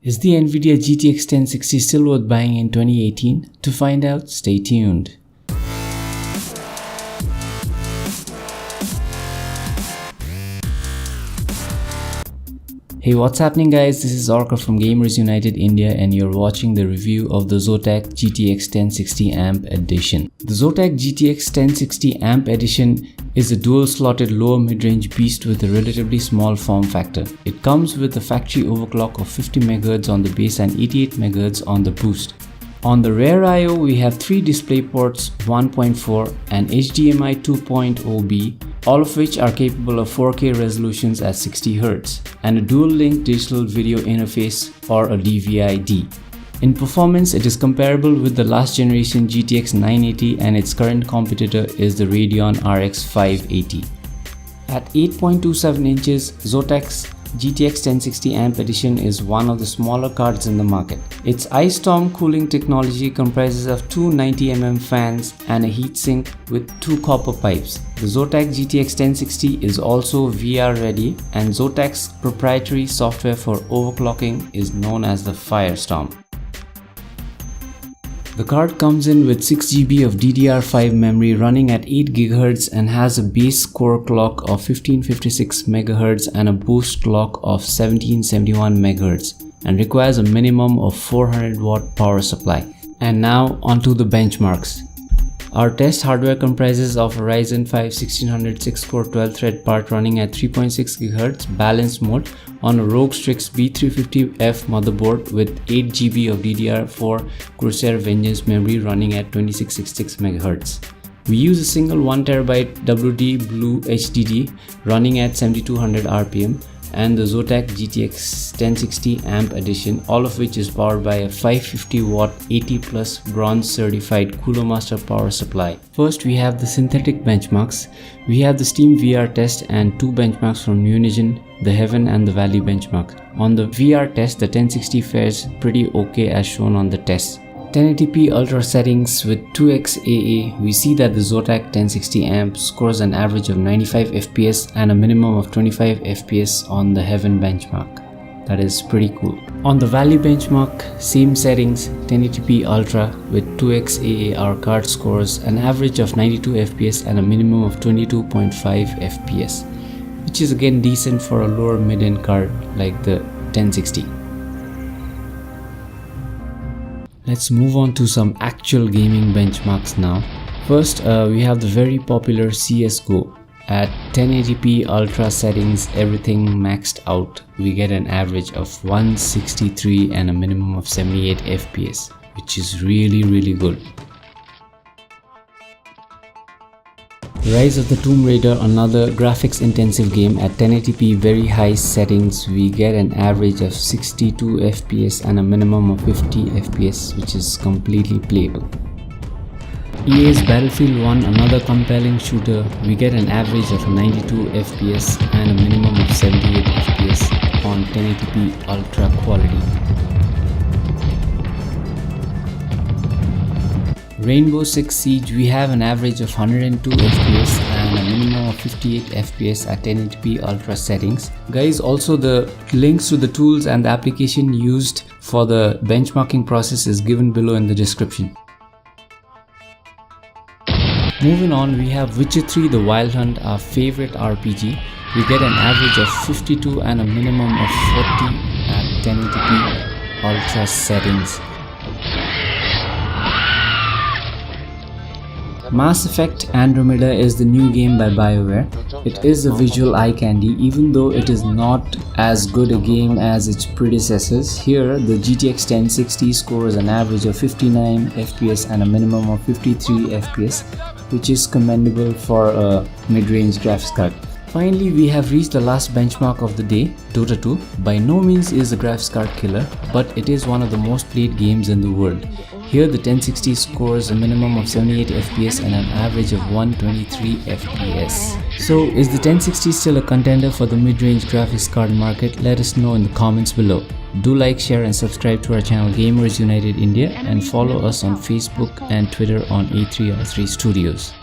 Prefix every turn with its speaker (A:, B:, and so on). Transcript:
A: Is the NVIDIA GTX 1060 still worth buying in 2018? To find out, stay tuned. Hey, what's happening guys, this is Orca from Gamers United India and you're watching the review of the Zotac GTX 1060 AMP Edition. The Zotac GTX 1060 AMP Edition is a dual-slotted lower mid-range beast with a relatively small form factor. It comes with a factory overclock of 50 MHz on the base and 88 MHz on the boost. On the rear I/O, we have 3 display ports, 1.4 and HDMI 2.0B, all of which are capable of 4K resolutions at 60 Hz, and a dual-link digital video interface or a DVI-D. In performance, it is comparable with the last generation GTX 980 and its current competitor is the Radeon RX 580. At 8.27 inches, Zotac's GTX 1060 AMP Edition is one of the smaller cards in the market. Its Ice Storm cooling technology comprises of two 90mm fans and a heatsink with 2 copper pipes. The Zotac GTX 1060 is also VR ready and Zotac's proprietary software for overclocking is known as the Firestorm. The card comes in with 6GB of DDR5 memory running at 8 GHz and has a base core clock of 1556 MHz and a boost clock of 1771 MHz and requires a minimum of 400 watt power supply. And now onto the benchmarks. Our test hardware comprises of a Ryzen 5 1600 6-core 12-thread part running at 3.6 GHz balanced mode on a ROG Strix B350F motherboard with 8GB of DDR4 Corsair Vengeance memory running at 2666 MHz. We use a single 1TB WD Blue HDD running at 7200 RPM and the Zotac GTX 1060 AMP Edition, all of which is powered by a 550 watt 80+ bronze certified Cooler Master power supply. First we have the synthetic benchmarks. We have the SteamVR test and 2 benchmarks from Unigine, the Heaven and the Valley benchmark. On the VR test, the 1060 fares pretty okay as shown on the test. 1080p Ultra settings with 2x AA, we see that the Zotac 1060 AMP scores an average of 95 FPS and a minimum of 25 FPS on the Heaven benchmark. That is pretty cool. On the Valley benchmark, same settings, 1080p Ultra with 2x AA, our card scores an average of 92 FPS and a minimum of 22.5 FPS, which is again decent for a lower mid-end card like the 1060. Let's move on to some actual gaming benchmarks now. First, we have the very popular CSGO. At 1080p Ultra settings, everything maxed out, we get an average of 163 and a minimum of 78 FPS, which is really good. Rise of the Tomb Raider, another graphics intensive game. At 1080p very high settings, we get an average of 62 FPS and a minimum of 50 FPS, which is completely playable. EA's Battlefield 1, another compelling shooter, we get an average of 92 FPS and a minimum of 78 FPS on 1080p Ultra quality. Rainbow Six Siege, we have an average of 102 FPS and a minimum of 58 FPS at 1080p Ultra settings. Guys, also the links to the tools and the application used for the benchmarking process is given below in the description. Moving on, we have Witcher 3 The Wild Hunt, our favorite RPG. We get an average of 52 and a minimum of 40 at 1080p Ultra settings. Mass Effect Andromeda is the new game by BioWare. It is a visual eye candy, even though it is not as good a game as its predecessors. Here, the GTX 1060 scores an average of 59 FPS and a minimum of 53 FPS, which is commendable for a mid-range graphics card. Finally, we have reached the last benchmark of the day, Dota 2. By no means is a graphics card killer, but it is one of the most played games in the world. Here the 1060 scores a minimum of 78 FPS and an average of 123 FPS. So is the 1060 still a contender for the mid-range graphics card market? Let us know in the comments below. Do like, share and subscribe to our channel Gamers United India and follow us on Facebook and Twitter on A3R3 Studios.